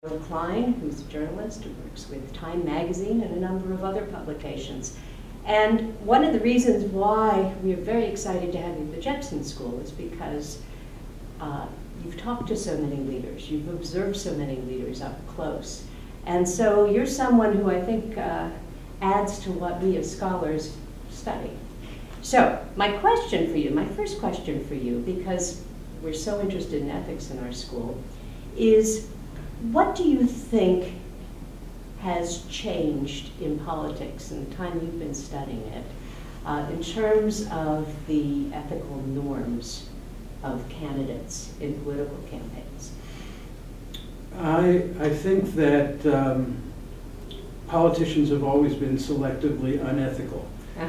Joe Klein, who's a journalist who works with Time Magazine and a number of other publications. And one of the reasons why we are very excited to have you at the Jepson School is because you've talked to so many leaders, you've observed so many leaders up close. And so you're someone who I think adds to what we as scholars study. So my question for you, my first question for you, because we're so interested in ethics in our school, is what do you think has changed in politics in the time you've been studying it in terms of the ethical norms of candidates in political campaigns? I think that politicians have always been selectively unethical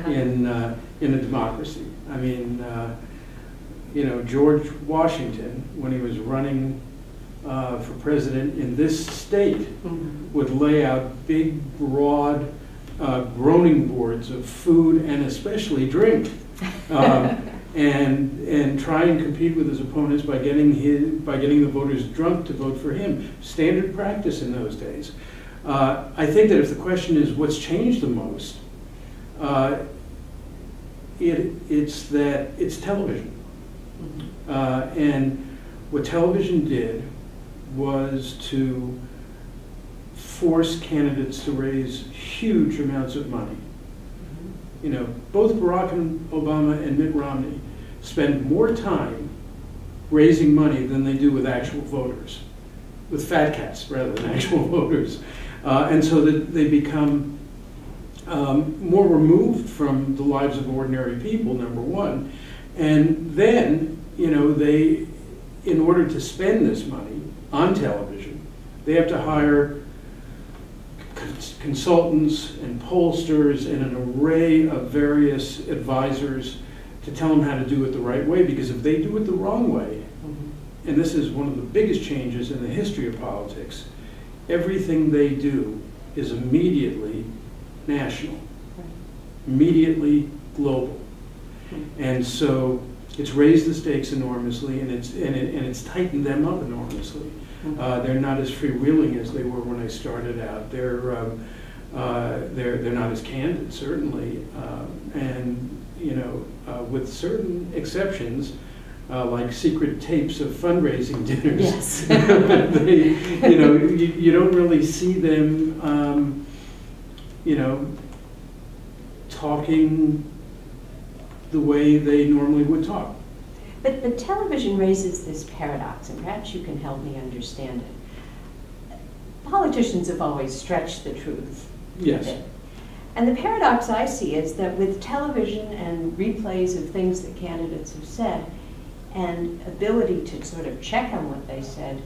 in a democracy. I mean, you know, George Washington, when he was running for president in this state, would lay out big, broad groaning boards of food and especially drink, and try and compete with his opponents by getting the voters drunk to vote for him. Standard practice in those days. I think that if the question is what's changed the most, it's television, and what television did was to force candidates to raise huge amounts of money. You know, both Barack Obama and Mitt Romney spend more time raising money than they do with actual voters, with fat cats rather than actual voters. And so that they become more removed from the lives of ordinary people, number one. And then, you know, they, in order to spend this money on television, they have to hire consultants and pollsters and an array of various advisors to tell them how to do it the right way, because if they do it the wrong way, and this is one of the biggest changes in the history of politics, everything they do is immediately national, immediately global. And so it's raised the stakes enormously, and it's tightened them up enormously. They're not as freewheeling as they were when I started out. They're not as candid, certainly, and you know, with certain exceptions, like secret tapes of fundraising dinners. Yes. They, you know, you don't really see them, you know, talking the way they normally would talk. But television raises this paradox, and perhaps you can help me understand it. Politicians have always stretched the truth. Yes. And the paradox I see is that with television and replays of things that candidates have said, and ability to sort of check on what they said,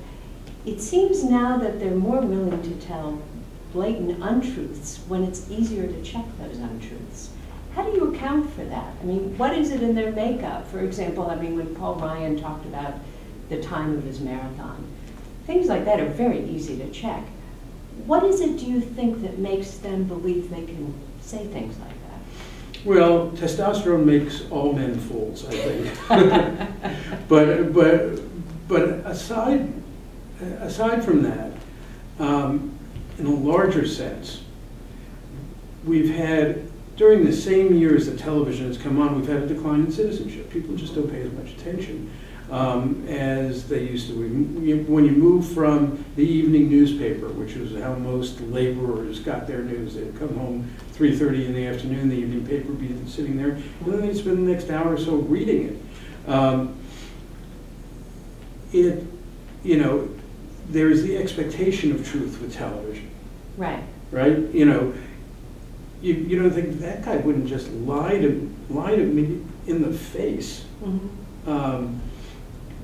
it seems now that they're more willing to tell blatant untruths when it's easier to check those untruths. How do you account for that? I mean, what is it in their makeup? For example, I mean, when Paul Ryan talked about the time of his marathon, things like that are very easy to check. What is it, do you think, that makes them believe they can say things like that? Well, testosterone makes all men fools, I think. but aside from that, in a larger sense, we've had, during the same years that television has come on, we've had a decline in citizenship. People just don't pay as much attention as they used to. When you move from the evening newspaper, which was how most laborers got their news, they'd come home 3:30 in the afternoon, the evening paper would be sitting there, and then they'd spend the next hour or so reading it. You know, there's the expectation of truth with television. Right. Right? You know, you don't think that guy wouldn't just lie to me in the face.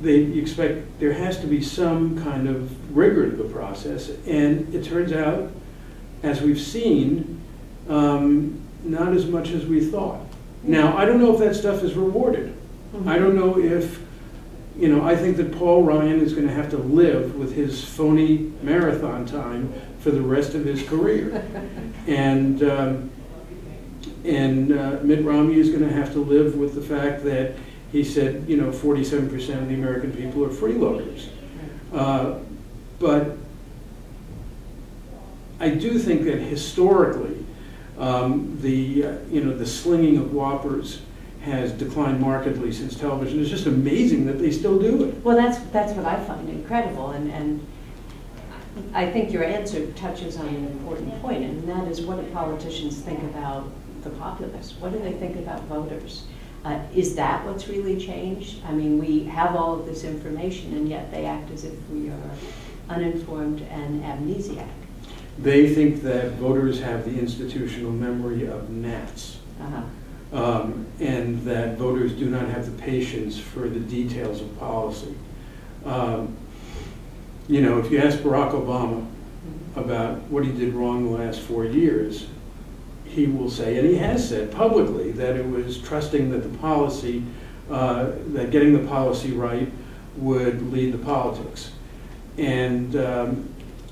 They expect there has to be some kind of rigor to the process, and it turns out, as we've seen, not as much as we thought. Now, I don't know if that stuff is rewarded. I don't know if, you know, I think that Paul Ryan is going to have to live with his phony marathon time for the rest of his career. And Mitt Romney is going to have to live with the fact that he said, you know, 47% of the American people are freeloaders. But I do think that historically, the slinging of whoppers has declined markedly since television. It's just amazing that they still do it. Well, that's what I find incredible, and I think your answer touches on an important point, and that is, what do politicians think about the populace? What do they think about voters? Is that what's really changed? I mean, we have all of this information, and yet they act as if we are uninformed and amnesiac. They think that voters have the institutional memory of gnats. And that voters do not have the patience for the details of policy. If you ask Barack Obama about what he did wrong the last 4 years, he will say, and he has said publicly, that it was trusting that the policy, that getting the policy right would lead the politics. And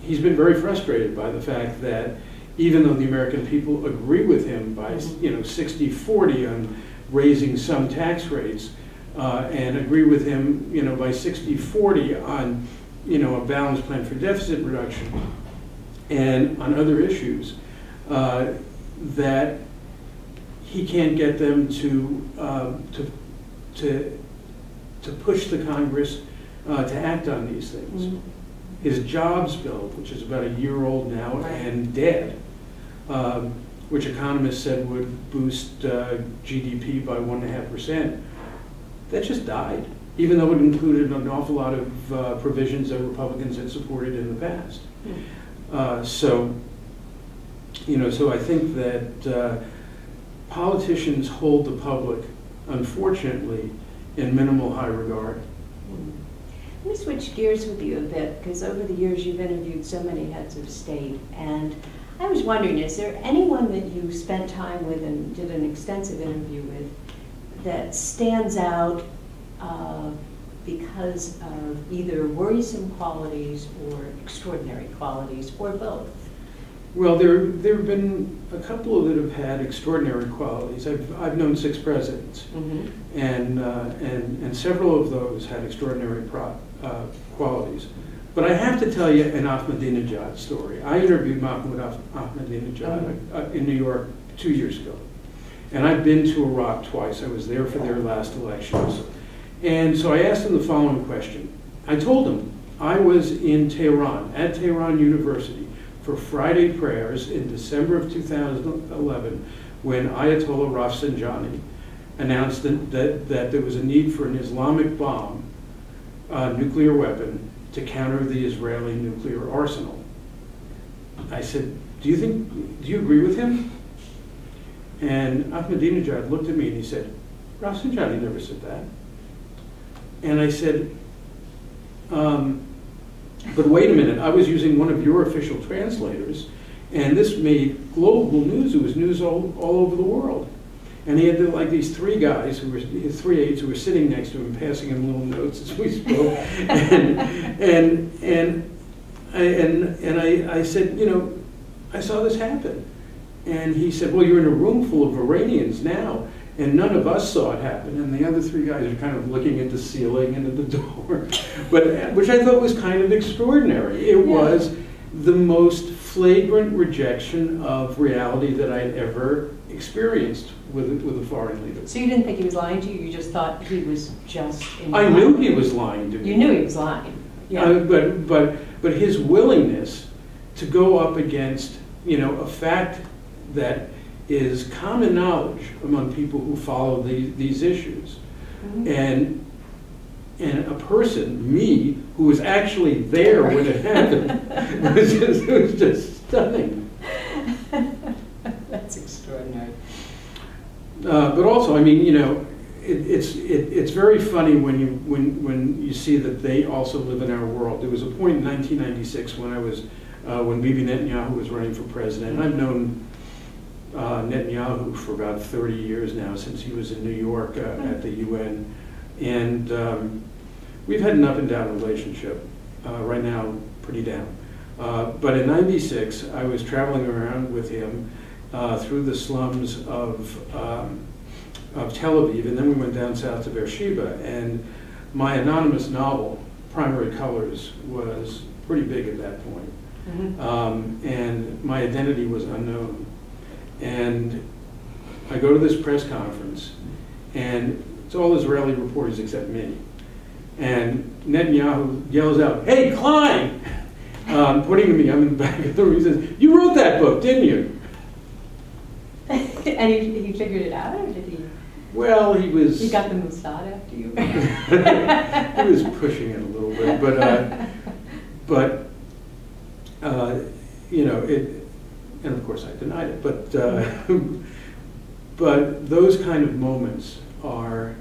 he's been very frustrated by the fact that even though the American people agree with him by 60-40 on raising some tax rates, and agree with him by 60-40 on a balanced plan for deficit reduction and on other issues, that he can't get them to push the Congress to act on these things. His jobs bill, which is about a year old now and dead, which economists said would boost GDP by 1.5%, that just died, even though it included an awful lot of provisions that Republicans had supported in the past. So I think that politicians hold the public, unfortunately, in minimal high regard. Let me switch gears with you a bit, because over the years you've interviewed so many heads of state, and I was wondering, is there anyone that you spent time with and did an extensive interview with that stands out because of either worrisome qualities or extraordinary qualities, or both? Well, there have been a couple that have had extraordinary qualities. I've known 6 presidents, and several of those had extraordinary qualities. But I have to tell you an Ahmadinejad story. I interviewed Mahmoud Ahmadinejad in New York 2 years ago. And I've been to Iraq twice. I was there for their last elections. And so I asked him the following question. I told him I was in Tehran, at Tehran University, for Friday prayers in December of 2011, when Ayatollah Rafsanjani announced that there was a need for an Islamic bomb, nuclear weapon, to counter the Israeli nuclear arsenal. I said, do you agree with him? And Ahmadinejad looked at me and he said, Rafsanjani never said that. And I said, but wait a minute, I was using one of your official translators, and this made global news. It was news all over the world. And he had these 3 guys, his 3 aides, who were sitting next to him, passing him little notes as we spoke. and I said, I saw this happen. And he said, well, you're in a room full of Iranians now, and none of us saw it happen. And the other 3 guys are kind of looking at the ceiling and at the door, which I thought was kind of extraordinary. It was the most flagrant rejection of reality that I'd ever experienced with a foreign leader. So you didn't think he was lying to you? You just thought he was just... I knew he was lying to me. You knew he was lying. Yeah. But his willingness to go up against a fact that is common knowledge among people who follow these issues, and a person, me, who was actually there when it happened, it was just stunning. That's extraordinary. But also, I mean, it's very funny when you see that they also live in our world. There was a point in 1996 when Bibi Netanyahu was running for president. And I've known Netanyahu for about 30 years now, since he was in New York at the UN. And we've had an up and down relationship. Right now, pretty down. But in '96, I was traveling around with him through the slums of Tel Aviv, and then we went down south to Beersheba. And my anonymous novel, Primary Colors, was pretty big at that point. and my identity was unknown. And I go to this press conference, and it's all Israeli reporters except me. And Netanyahu yells out, "Hey, Klein!" Pointing to me. I'm in the back of the room. He says, "You wrote that book, didn't you?" And he figured it out, or did he? Well, he was... He got the Mossad after you? He was pushing it a little bit, but you know, and of course I denied it, but those kind of moments are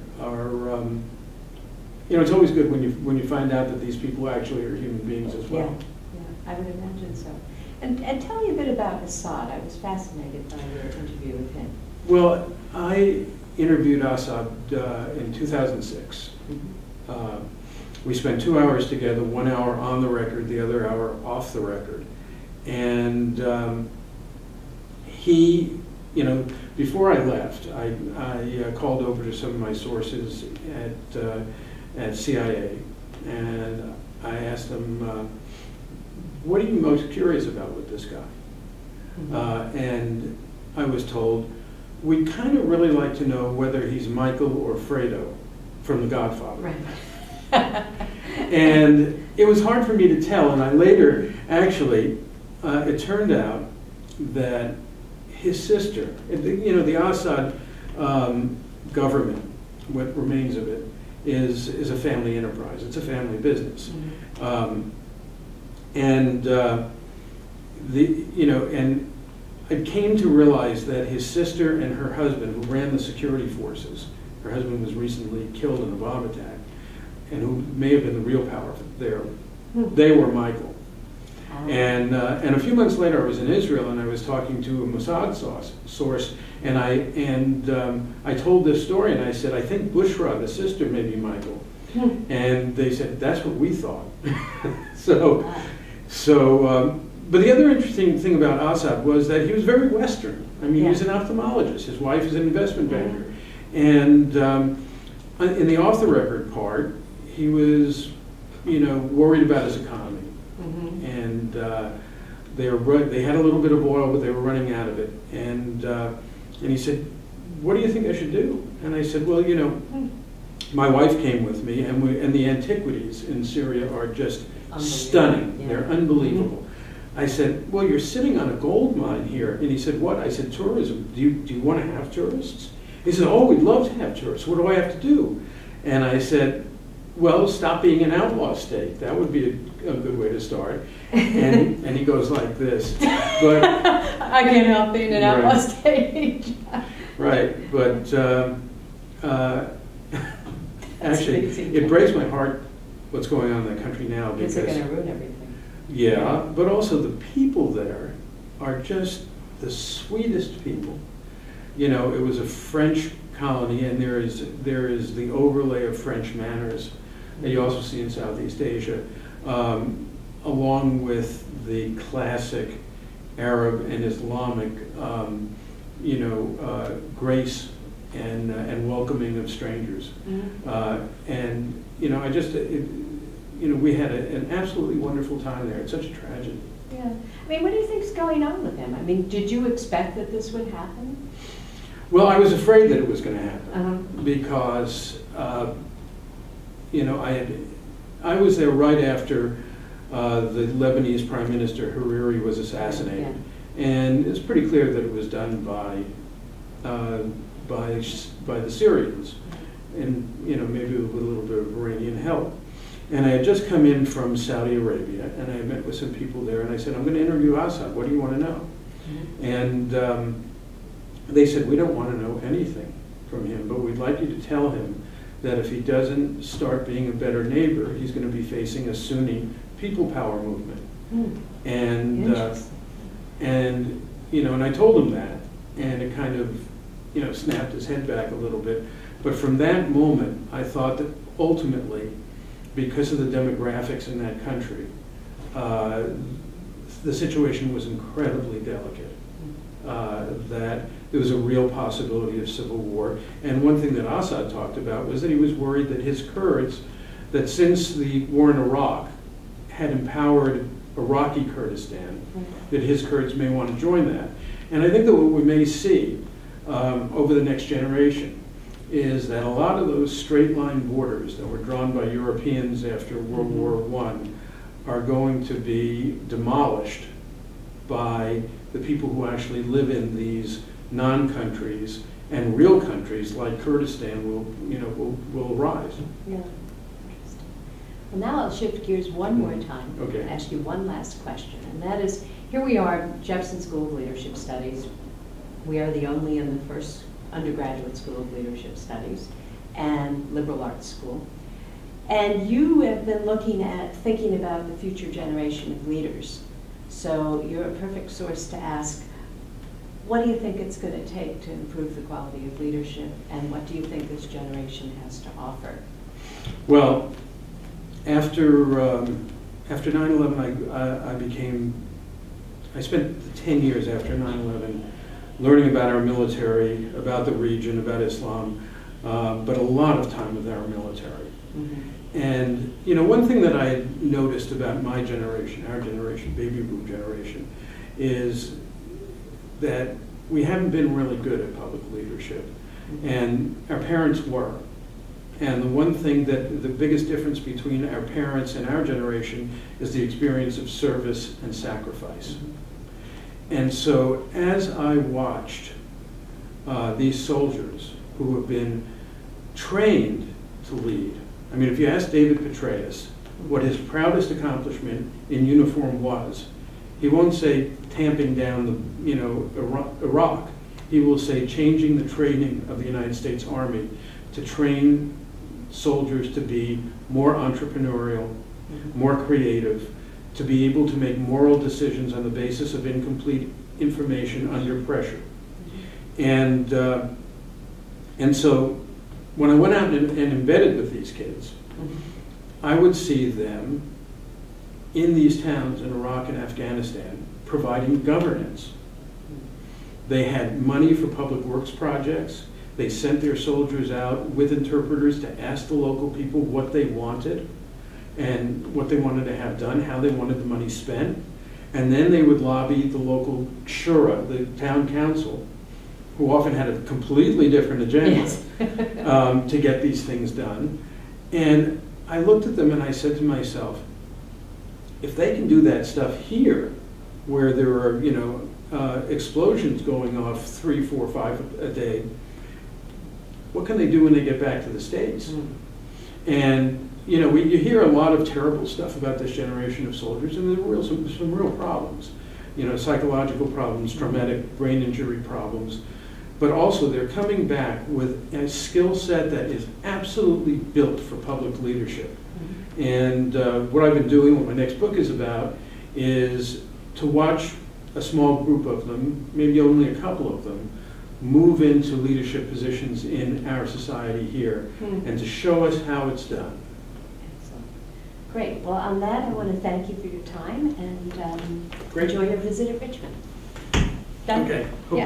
you know, it's always good when you find out that these people actually are human beings as well. Yeah, I would imagine so. And tell me a bit about Assad. I was fascinated by your interview with him. Well, I interviewed Assad in 2006. We spent 2 hours together, 1 hour on the record, the other hour off the record. And he, you know, before I left, I called over to some of my sources at CIA, and I asked them, what are you most curious about with this guy? And I was told, we'd kind of really like to know whether he's Michael or Fredo from The Godfather. Right. And it was hard for me to tell, and I later, actually, it turned out that his sister, you know, the Assad government, what remains of it, is a family enterprise. It's a family business. And you know, and I came to realize that his sister and her husband, who ran the security forces, her husband was recently killed in a bomb attack, and who may have been the real power there, they were Michael. And a few months later, I was in Israel, and I was talking to a Mossad source, and I told this story, and I said, I think Bushra, the sister, may be Michael. And they said, that's what we thought. But the other interesting thing about Assad was that he was very Western. I mean, he was an ophthalmologist. His wife is an investment banker. And in the off-the-record part, he was, you know, worried about his economy. And they had a little bit of oil, but they were running out of it. And he said, what do you think I should do? And I said, well, you know, my wife came with me, and the antiquities in Syria are just stunning. Yeah. They're unbelievable. I said, well, you're sitting on a gold mine here. And he said, what? I said, tourism. Do you want to have tourists? He said, oh, we'd love to have tourists. What do I have to do? And I said, well, stop being an outlaw state. That would be a good way to start. And he goes like this. But I can't help being an outlaw state. Right, but actually, it breaks my heart what's going on in the country now, because they're going to ruin everything. Yeah, but also the people there are just the sweetest people. You know, it was a French colony, and there is the overlay of French manners that you also see in Southeast Asia, along with the classic Arab and Islamic, you know, grace and welcoming of strangers. And you know, you know, we had an absolutely wonderful time there. It's such a tragedy. Yeah. I mean, what do you think's going on with him? I mean, did you expect that this would happen? Well, I was afraid that it was going to happen because, you know, I was there right after the Lebanese Prime Minister Hariri was assassinated, and it's pretty clear that it was done by the Syrians, and you know, maybe with a little bit of Iranian help. And I had just come in from Saudi Arabia, and I met with some people there, and I said, I'm going to interview Assad. What do you want to know? And they said, we don't want to know anything from him, but we'd like you to tell him that if he doesn't start being a better neighbor, he's going to be facing a Sunni people power movement. And you know, and I told him that, and it kind of, you know, snapped his head back a little bit. But from that moment, I thought that ultimately, because of the demographics in that country, the situation was incredibly delicate. That there was a real possibility of civil war. And one thing that Assad talked about was that he was worried that his Kurds, that since the war in Iraq, had empowered Iraqi Kurdistan, that his Kurds may want to join that. And I think that what we may see over the next generation is that a lot of those straight line borders that were drawn by Europeans after World War I are going to be demolished by the people who actually live in these non-countries, and real countries like Kurdistan will rise. Yeah. Interesting. Well, now I'll shift gears one more time and ask you one last question, and that is, here we are, Jepson School of Leadership Studies. We are the only and the first undergraduate school of leadership studies and liberal arts school. And you have been thinking about the future generation of leaders. So you're a perfect source to ask, what do you think it's going to take to improve the quality of leadership, and what do you think this generation has to offer? Well, after 9/11, I spent 10 years after 9/11 learning about our military, about the region, about Islam, but a lot of time with our military. And one thing that I noticed about my generation, our generation, baby boom generation, is that we haven't been really good at public leadership, and our parents were. And the one thing that the biggest difference between our parents and our generation is the experience of service and sacrifice. And so as I watched these soldiers who have been trained to lead, I mean, if you ask David Petraeus what his proudest accomplishment in uniform was, he won't say tamping down Iraq. He will say changing the training of the United States Army to train soldiers to be more entrepreneurial, more creative, to be able to make moral decisions on the basis of incomplete information under pressure. And so when I went out and embedded with these kids, I would see them in these towns in Iraq and Afghanistan providing governance. They had money for public works projects. They sent their soldiers out with interpreters to ask the local people what they wanted and what they wanted to have done, how they wanted the money spent. And then they would lobby the local shura, the town council, who often had a completely different agenda, to get these things done. And I looked at them and I said to myself, if they can do that stuff here, where there are explosions going off 3, 4, 5 a day, what can they do when they get back to the States? And you hear a lot of terrible stuff about this generation of soldiers, and there are some real problems, psychological problems, traumatic brain injury problems, but also they're coming back with a skill set that is absolutely built for public leadership. And what I've been doing, what my next book is about, is to watch a small group of them, maybe only a couple of them, move into leadership positions in our society here, and to show us how it's done. Excellent. Great. Well, on that, I want to thank you for your time, and enjoy your visit at Richmond. Done? Okay. Yeah.